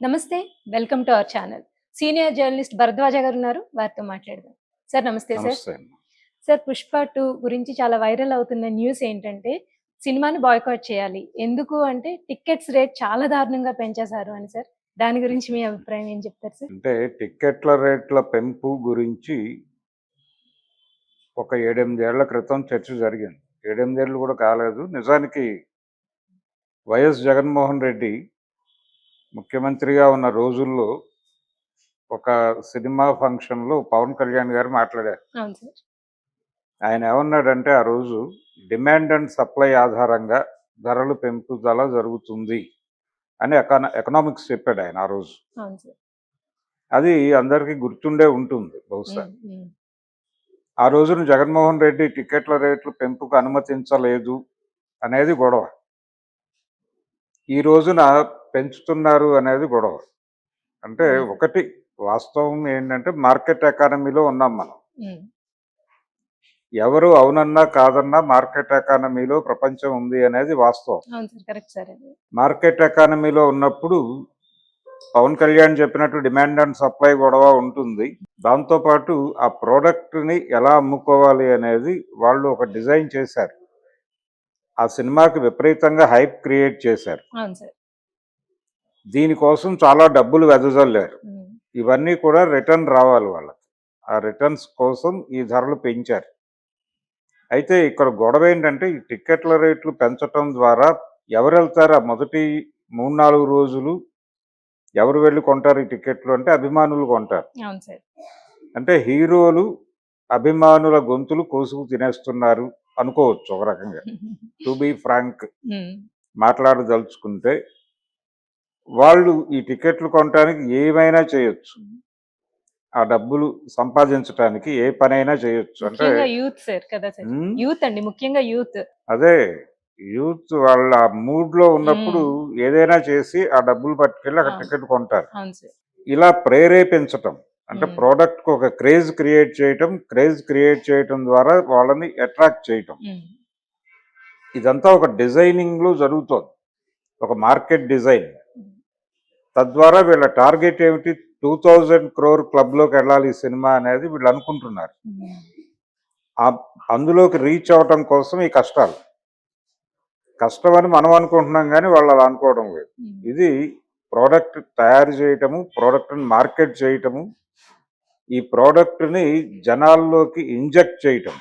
నమస్తే. Welcome to our channel. Senior journalist Bharadwaj గారున్నారు. వారితో మాట్లాడదాం. సార్ నమస్తే సార్. నమస్తే అండి. సార్ 'పుష్ప 2' గురించి చాలా వైరల్ అవుతున్న న్యూస్ ఏంటంటే, సినిమాని బాయ్కాట్ చేయాలి. ఎందుకు అంటే టికెట్స్ రేట్ చాలా దారుణంగా పెంచేశారు అని సార్. దాని గురించి మీ అభిప్రాయం ఏం చెప్తారు సార్? అంటే టిక్కెట్ల రేట్ల పెంపు గురించి ఒక 7, 8 ఏళ్ల క్రితం చర్చ జరిగింది. 7, 8 ఏళ్ళు కూడా కాలేదు. నిజానికి వైఎస్ జగన్మోహన్ రెడ్డి ముఖ్యమంత్రిగా ఉన్న రోజుల్లో ఒక సినిమా ఫంక్షన్‌లో పవన్ కళ్యాణ్ గారు మాట్లాడారు. అవును సార్. ఆయన ఏమన్నాడంటే ఆ రోజు డిమాండ్ అండ్ సప్లై ఆధారంగా ధరలు పెంపుదల జరుగుతుంది అని ఎకనామిక్స్ చెప్పాడు ఆయన ఆ రోజు. అవును సార్. అది అందరికీ గుర్తుండే ఉంటుంది బహుశా. హ్మ్. హ్మ్. ఆ రోజున జగన్మోహన్ రెడ్డి టికెట్ల రేట్లు పెంపుకు అనుమతించలేదు అనేది గొడవ. ఈ రోజున పెంచుతున్నారు అనేది గొడవ. అంటే అవును సార్. ఒకటి వాస్తవం ఏంటంటే మార్కెట్ ఎకానమీలో ఉన్నాం మనం. హ్మ్. ఎవరు అవునన్నా కాదన్నా మార్కెట్ ఎకానమీలో ప్రపంచం ఉంది అనేది వాస్తవం. అవును సార్. కరెక్ట్ సార్ అది. మార్కెట్ ఎకానమీలో ఉన్నప్పుడు పవన్ కళ్యాణ్ చెప్పినట్టు డిమాండ్ అండ్ సప్లై గొడవ ఉంటుంది. దాంతోపాటు ఆ ప్రోడక్ట్ని ఎలా అమ్ముకోవాలి అనేది వాళ్ళు ఒక డిజైన్ చేశారు. ఆ సినిమాకి విపరీతంగా హైప్ క్రియేట్ చేశారు. అవును సార్. దీనికోసం చాలా డబ్బులు వెదజల్లారు. హ్మ్. ఇవన్నీ కూడా రిటర్న్ రావాలి వాళ్ళకి. ఆ రిటర్న్స్ కోసం ఈ ధరలు పెంచారు. అయితే ఇక్కడ గొడవ ఏంటంటే ఈ టిక్కెట్ల రేట్లు పెంచటం ద్వారా ఎవరు వెళ్తారు ఆ మొదటి 3, 4 రోజులు ఎవరు వెళ్ళి కొంటారు ఈ టికెట్లు అంటే అభిమానులు కొంటారు. అవును సార్. అంటే హీరోలు అభిమానుల గొంతులు కోసుకు తినేస్తున్నారు అనుకోవచ్చు ఒక రకంగా. టు బీ ఫ్రాంక్ హ్మ్. మాట్లాడదలుచుకుంటే వాళ్ళు ఈ టికెట్లు కొనటానికి ఏమైనా చేయొచ్చు. ఆ డబ్బులు సంపాదించటానికి ఏ పనైనా చేయొచ్చు. అంటే ముఖ్యంగా యూత్ సార్ కదా సార్. హ్మ్. యూత్ అండి. ముఖ్యంగా యూత్. అదే యూత్ వాళ్ళ మూడ్‌లో ఉన్నప్పుడు హ్మ్. ఏదైనా చేసి ఆ డబ్బులు పట్టుకెళ్ళి అక్కడ అవును. టికెట్ కొంటారు. అవును సార్. ఇలా ప్రేరేపించటం అంటే హ్మ్. ప్రొడక్ట్‌కి ఒక క్రేజ్ క్రియేట్ చేయటం ద్వారా వాళ్ళని అట్రాక్ట్ చేయటం. హ్మ్. ఇదంతా ఒక డిజైనింగ్‌లో జరుగుతోంది. ఒక మార్కెట్ డిజైన్. హ్మ్. తద్వారా వీళ్ళ టార్గెట్ ఏమిటి? 2000 క్రోర్ క్లబ్‌లోకెళ్ళాలి ఈ సినిమా అనేది వీళ్ళు అనుకుంటున్నారు. హ్మ్. అందులోకి రీచ్ అవ్వటం కోసం ఈ కష్టాలు. కష్టమని మనం అనుకుంటున్నాం గానీ వాళ్ళు అలా అనుకోవడం లేదు. హ్మ్. ఇది ప్రోడక్ట్ తయారు చేయటము, ప్రోడక్ట్‌ని మార్కెట్ చేయటము, ఈ ప్రోడక్ట్‌ని జనాల్లోకి ఇంజెక్ట్ చేయటం.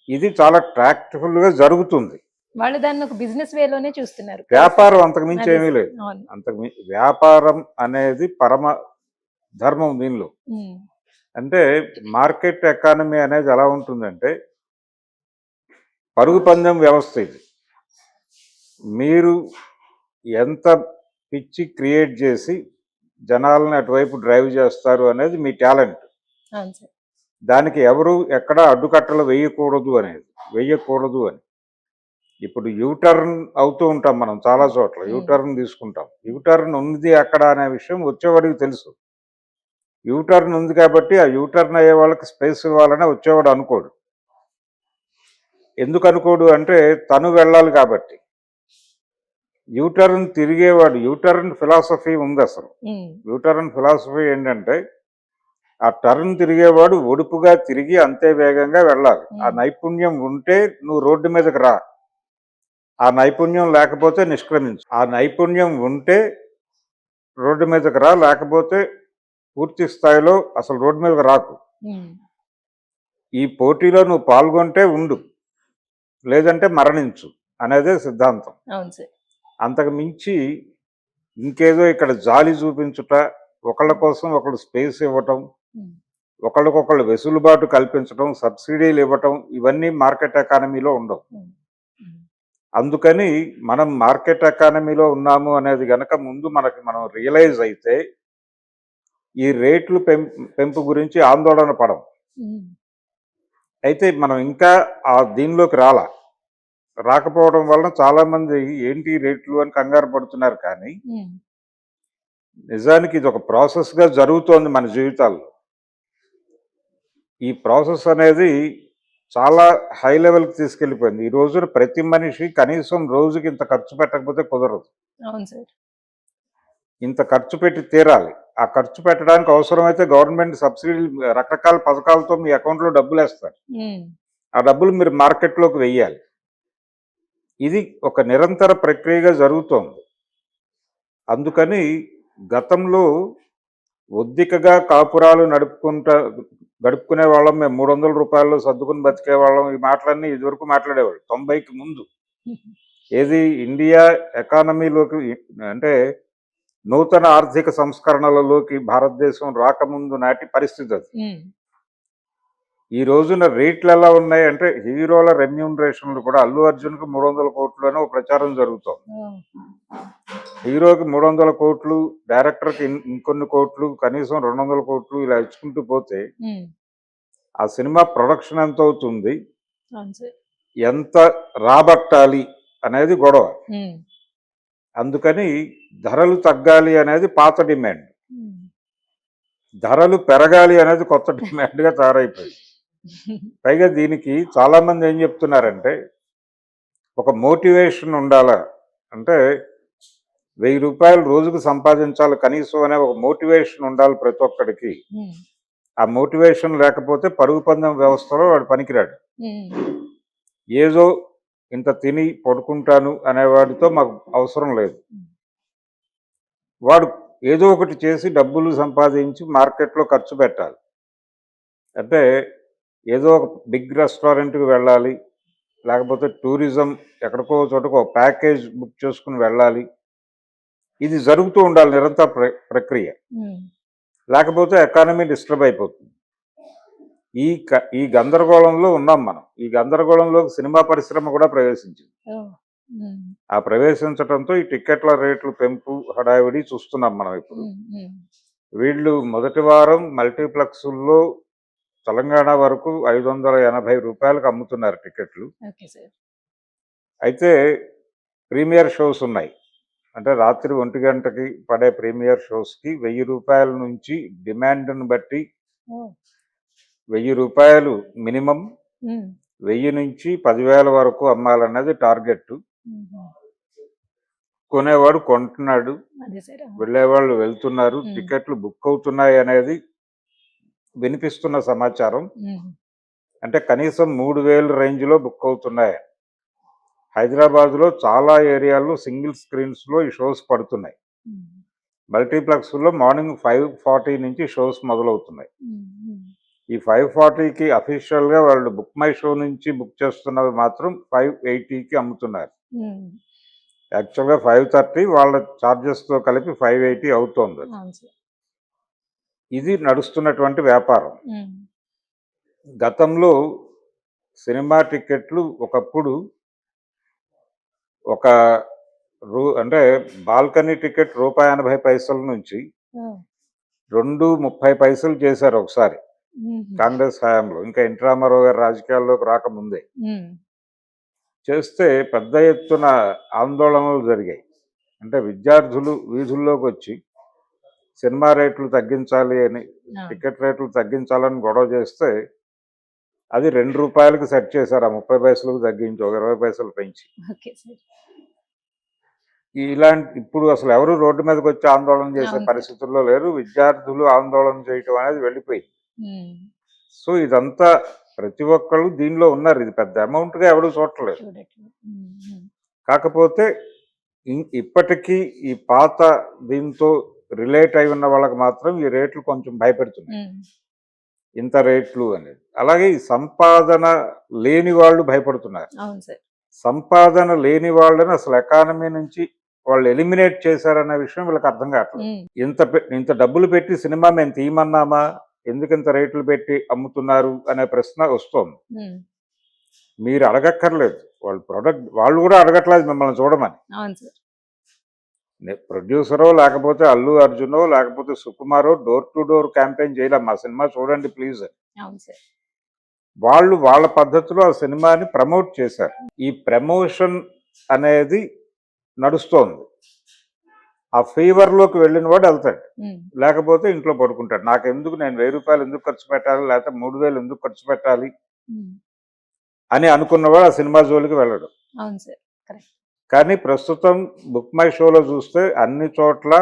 ఇది చాలా ట్రాక్ట్‌ఫుల్‌గా జరుగుతుంది. వాళ్ళు దాన్ని ఒక బిజినెస్ వేలోనే చూస్తున్నారు. కదా సార్. వ్యాపారం అంతకు మించి అదే ఏమీ సార్. లేదు. అవును. వ్యాపారం అనేది పరమ ధర్మం దీనిలో. హ్మ్. అంటే మార్కెట్ ఎకానమీ అనేది ఎలా ఉంటుందంటే పరుగు పందెం వ్యవస్థ ఇది. మీరు ఎంత పిచ్చి క్రియేట్ చేసి జనాలను అటువైపు డ్రైవ్ చేస్తారు అనేది మీ టాలెంట్. అవును సార్. దానికి ఎవరు ఎక్కడ అడ్డుకట్టలు వెయ్యకూడదు అని. ఇప్పుడు యూటర్న్ అవుతూ ఉంటాం మనం చాలా చోట్ల. హ్మ్. యూటర్న్ తీసుకుంటాం. యూటర్న్ ఉంది అక్కడ అనే విషయం వచ్చేవాడికి తెలుసు. యూటర్న్ ఉంది కాబట్టి ఆ యూటర్న్ అయ్యే వాళ్ళకి స్పేస్ ఇవ్వాలని వచ్చేవాడు అనుకోడు. ఎందుకు అనుకోడు అంటే తను వెళ్ళాలి కాబట్టి. యూటర్న్ ఫిలాసఫీ ఉంది అసలు. హ్మ్. యూటర్న్ ఫిలాసఫీ ఏంటంటే ఆ టర్న్ తిరిగేవాడు ఒడుపుగా తిరిగి అంతే వేగంగా వెళ్ళాలి. ఆ హ్మ్. నైపుణ్యం ఉంటే నువ్వు రోడ్డు మీదకి రా. ఆ నైపుణ్యం లేకపోతే నిష్క్రమించు. ఆ నైపుణ్యం ఉంటే రోడ్డు మీదకి రా, లేకపోతే పూర్తి స్థాయిలో అసలు రోడ్డు మీదకి రాకు. హ్మ్. ఈ పోటీలో నువ్వు పాల్గొంటే ఉండు, లేదంటే మరణించు అనేదే సిద్ధాంతం. అవును సార్. అంతకు మించి ఇంకేదో ఇక్కడ జాలి చూపించుట, ఒకళ్ళ కోసం ఒకళ్ళు స్పేస్ ఇవ్వటం, హ్మ్. ఒకళ్ళకొకళ్ళు వెసులుబాటు కల్పించడం, సబ్సిడీలు ఇవ్వటం ఇవన్నీ మార్కెట్ ఎకానమీలో ఉండవు. హ్మ్. హ్మ్. అందుకని మనం మార్కెట్ ఎకానమీలో ఉన్నాము అనేది గనక ముందు మనం రియలైజ్ అయితే ఈ రేట్లు పెంపు గురించి ఆందోళన పడం. హ్మ్. అయితే మనం ఇంకా దీనిలోకి రాకపోవడం వలన చాలామంది ఏంటి రేట్లు అని కంగారు పడుతున్నారు కానీ హ్మ్. నిజానికి ఇది ఒక ప్రాసెస్‌గా జరుగుతోంది మన జీవితాల్లో. ఈ ప్రాసెస్ అనేది చాలా హై లెవెల్‌కి తీసుకెళ్ళిపోయింది. ఈ రోజున ప్రతి మనిషి కనీసం రోజుకి ఇంత ఖర్చు పెట్టకపోతే కుదరదు. అవును సార్. ఇంత ఖర్చు పెట్టి తీరాలి. ఆ ఖర్చు పెట్టడానికి అవసరమైతే గవర్నమెంట్ సబ్సిడీలు రకరకాల పథకాలతో మీ అకౌంట్‌లో డబ్బులేస్తారు. హ్మ్. ఆ డబ్బులు మీరు మార్కెట్‌లోకి వెయ్యాలి. ఇది ఒక నిరంతర ప్రక్రియగా జరుగుతోంది. అందుకని గతంలో ఒద్దికగా కాపురాలు గడుపుకునే వాళ్ళం మేము. రూ. 300 సర్దుకుని బతికేవాళ్ళం. ఈ మాటలన్నీ ఇదివరకు మాట్లాడేవాళ్ళు 90కి ముందు. ఏది ఇండియా ఎకానమీలోకి అంటే నూతన ఆర్థిక సంస్కరణలలోకి భారతదేశం రాకముందు నాటి పరిస్థితి అది. హ్మ్. ఈ రోజున రేట్లు ఎలా ఉన్నాయి అంటే హీరోల రెమ్యూనరేషన్లు కూడా అల్లు అర్జున్కి 300 కోట్లు అని ఒక ప్రచారం జరుగుతోంది. ఓహ్! హీరోకి 300 కోట్లు, డైరెక్టర్కి ఇంకొన్ని కోట్లు, కనీసం 200 కోట్లు ఇలా ఇచ్చుకుంటూ పోతే హ్మ్. ఆ సినిమా ప్రొడక్షన్ ఎంత అవుతుంది, అవును సార్. ఎంత రాబట్టాలి అనేది గొడవ. హ్మ్. అందుకని ధరలు తగ్గాలి అనేది పాత డిమాండ్, హ్మ్. ధరలు పెరగాలి అనేది కొత్త డిమాండ్గా తయారైపోయింది. పైగా దీనికి చాలామంది ఏం చెప్తున్నారంటే ఒక మోటివేషన్ ఉండాలా అంటే రూ. 1000 రోజుకు సంపాదించాలి కనీసం అనే ఒక మోటివేషన్ ఉండాలి ప్రతి ఒక్కడికి. హ్మ్. ఆ మోటివేషన్ లేకపోతే పరుగు పందెం వ్యవస్థలో వాడు పనికిరాడు. హ్మ్. ఏదో ఇంత తిని పడుకుంటాను అనేవాడితో మాకు అవసరం లేదు. వాడు ఏదో ఒకటి చేసి డబ్బులు సంపాదించి మార్కెట్లో ఖర్చు పెట్టాలి. అంటే ఏదో ఒక బిగ్ రెస్టారెంట్కి వెళ్ళాలి, లేకపోతే టూరిజం ఎక్కడికో చోటకు ఒక ప్యాకేజ్ బుక్ చేసుకుని వెళ్ళాలి. ఇది జరుగుతూ ఉండాలి నిరంతర ప్రక్రియ. హ్మ్. లేకపోతే ఎకానమీ డిస్టర్బ్ అయిపోతుంది. ఈ గందరగోళంలో ఉన్నాం మనం. ఈ గందరగోళంలోకి సినిమా పరిశ్రమ కూడా ప్రవేశించింది. ఓహ్! హ్మ్. ఆ ప్రవేశించడంతో ఈ టిక్కెట్ల రేట్లు పెంపు హడావిడి చూస్తున్నాం మనం ఇప్పుడు. హ్మ్. హ్మ్. వీళ్ళు మొదటి వారం మల్టీప్లెక్సుల్లో తెలంగాణ వరకు రూ. 580కి అమ్ముతున్నారు టికెట్లు. Okay sir. అయితే ప్రీమియర్ షోస్ ఉన్నాయి. అంటే రాత్రి 1 గంటకి పడే ప్రీమియర్ షోస్కి రూ. 1000 నుంచి డిమాండ్ను బట్టి ఓహ్! రూ. 1000 మినిమం, హ్మ్. 1000 నుంచి 10,000 వరకు అమ్మాలన్నది టార్గెట్. హుహు. కొనేవాడు కొంటున్నాడు, అదే సార్. వెళ్ళేవాళ్ళు వెళ్తున్నారు, హ్మ్. టికెట్లు బుక్ అవుతున్నాయి అనేది వినిపిస్తున్న సమాచారం. హ్మ్. అంటే కనీసం 3000 రేంజ్లో బుక్ అవుతున్నాయి. హైదరాబాద్లో చాలా ఏరియాల్లో సింగిల్ స్క్రీన్స్లో ఈ షోస్ పడుతున్నాయి. హ్మ్. మల్టీప్లెక్స్లో మార్నింగ్ 5:40 నుంచి షోస్ మొదలవుతున్నాయి. హ్మ్. హ్మ్. ఈ 5:40కి అఫీషియల్గా వాళ్ళు బుక్ మై షో నుంచి బుక్ చేస్తున్నవి మాత్రం 580కి అమ్ముతున్నారు. హ్మ్. యాక్చువల్గా 5:30 వాళ్ళ ఛార్జెస్తో కలిపి 580 అవుతోంది. అవును సార్. ఇది నడుస్తున్నటువంటి వ్యాపారం. హ్మ్. గతంలో సినిమా టికెట్లు ఒకప్పుడు ఒక అంటే బాల్కనీ టికెట్ రూ. 1.80 నుంచి ఓహ్! 2.30 చేశారు ఒకసారి హుహు. కాంగ్రెస్ హయాంలో. ఇంకా ఎన్టీ రామారావు గారు రాజకీయాల్లోకి రాకముందే. హ్మ్. చేస్తే పెద్ద ఎత్తున ఆందోళనలు జరిగాయి. అంటే విద్యార్థులు వీధుల్లోకి వచ్చి సినిమా రేట్లు తగ్గించాలి అని, ఆ! టికెట్ రేట్లు తగ్గించాలని గొడవ చేస్తే అది రూ. 2కి సెట్ చేశారు. ఆ 30 పైసలకు తగ్గించి ఒక 20 పైసలు పెంచి. Okay sir. ఇప్పుడు అసలు ఎవరు రోడ్డు మీదకి వచ్చి ఆందోళన చేసే అవును సార్. పరిస్థితుల్లో లేరు. విద్యార్థులు ఆందోళన చేయటం అనేది వెళ్ళిపోయింది. హ్మ్. సో ఇదంతా ప్రతి ఒక్కళ్ళు దీనిలో ఉన్నారు. ఇది పెద్ద అమౌంట్‌గా ఎవడు చూడట్లేదు. చూడట్లేదు. హ్మ్. హ్మ్. కాకపోతే ఇప్పటికీ ఈ పాత దీంతో రిలేట్ అయి ఉన్న వాళ్ళకి మాత్రం ఈ రేట్లు కొంచెం భయపెడుతున్నాయి. హ్మ్. ఇంత రేట్లు అనేది. అలాగే ఈ సంపాదన లేని వాళ్ళు భయపడుతున్నారు. అవును సార్. సంపాదన లేని వాళ్ళని అసలు ఎకానమీ నుంచి వాళ్ళు ఎలిమినేట్ చేశారన్న విషయం వీళ్ళకి అర్థం కావట్లేదు. హ్మ్. ఇంత డబ్బులు పెట్టి సినిమా మేము తీయమన్నామా, ఎందుకు ఇంత రేట్లు పెట్టి అమ్ముతున్నారు అనే ప్రశ్న వస్తోంది. హ్మ్. మీరు అడగక్కర్లేదు, వాళ్ళు కూడా అడగట్లేదు మిమ్మల్ని చూడమని. అవును సార్. ప్రొడ్యూసరో లేకపోతే అల్లు అర్జునో లేకపోతే సుకుమారో డోర్ టు డోర్ క్యాంపెయిన్ చేయలేం మా సినిమా చూడండి ప్లీజ్ అని. అవును సార్. వాళ్ళు వాళ్ళ పద్ధతిలో ఆ సినిమాని ప్రమోట్ చేశారు. ఈ ప్రమోషన్ అనేది నడుస్తోంది. ఆ ఫీవర్లోకి వెళ్ళిన వాడు వెళ్తాడు, హ్మ్. లేకపోతే ఇంట్లో పడుకుంటాడు. నాకెందుకు, నేను రూ. 1000 ఎందుకు ఖర్చు పెట్టాలి, లేకపోతే 3000 ఎందుకు ఖర్చు పెట్టాలి హ్మ్. అని అనుకున్నవాడు ఆ సినిమా జోలికి వెళ్ళడు. అవును సార్. కరెక్ట్. కానీ ప్రస్తుతం బుక్ మై షోలో చూస్తే అన్ని చోట్ల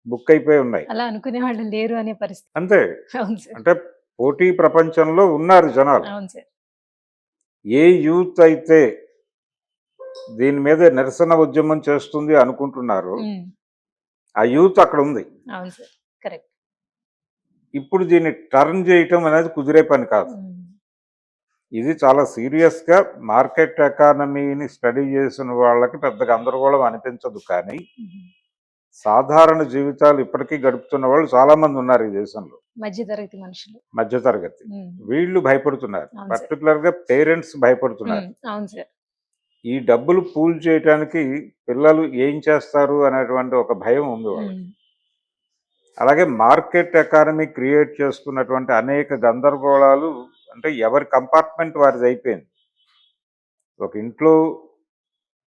బుక్ అయిపోయి ఉన్నాయి. అలా అనుకునే వాళ్ళు లేరు అనే పరిస్థితి. అంతే. అవును సార్. అంటే పోటీ ప్రపంచంలో ఉన్నారు జనాలు. అవును సార్. ఏ యూత్ అయితే దీని మీద నిరసన ఉద్యమం చేస్తుంది అనుకుంటున్నారు, హ్మ్. ఆ యూత్ అక్కడ ఉంది. అవును సార్. కరెక్ట్. ఇప్పుడు దీన్ని టర్న్ చేయటం అనేది కుదిరే పని కాదు. హ్మ్. ఇది చాలా సీరియస్‌గా మార్కెట్ ఎకానమీని స్టడీ చేసిన వాళ్ళకి పెద్ద గందరగోళం అనిపించదు కానీ, హుహు. సాధారణ జీవితాలు ఇప్పటికీ గడుపుతున్న వాళ్ళు చాలామంది ఉన్నారు ఈ దేశంలో. మధ్య తరగతి మనుషులు. మధ్యతరగతి. హ్మ్. వీళ్ళు భయపడుతున్నారు. అవును సార్. పర్టిక్యులర్‌గా పేరెంట్స్ భయపడుతున్నారు. అవును సార్. ఈ డబ్బులు పూల్ చేయటానికి పిల్లలు ఏం చేస్తారు అనేటువంటి ఒక భయం ఉంది వాళ్ళకి. హ్మ్. అలాగే మార్కెట్ ఎకానమీ క్రియేట్ చేసుకున్నటువంటి అనేక గందరగోళాలు, అంటే ఎవరి కంపార్ట్మెంట్ వారిది అయిపోయింది. ఒక ఇంట్లో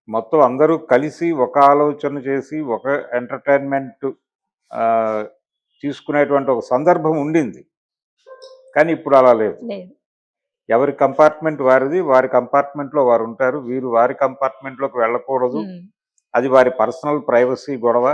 మొత్తం అందరూ కలిసి ఒక ఆలోచన చేసి ఒక ఎంటర్టైన్మెంట్ తీసుకునేటువంటి ఒక సందర్భం ఉండింది. కానీ ఇప్పుడు అలా లేదు. లేదు. ఎవరి కంపార్ట్మెంట్ వారిది, వారి కంపార్ట్మెంట్లో వారు ఉంటారు. వీరు వారి కంపార్ట్మెంట్లోకి వెళ్ళకూడదు. హ్మ్. అది వారి పర్సనల్ ప్రైవసీ గొడవ.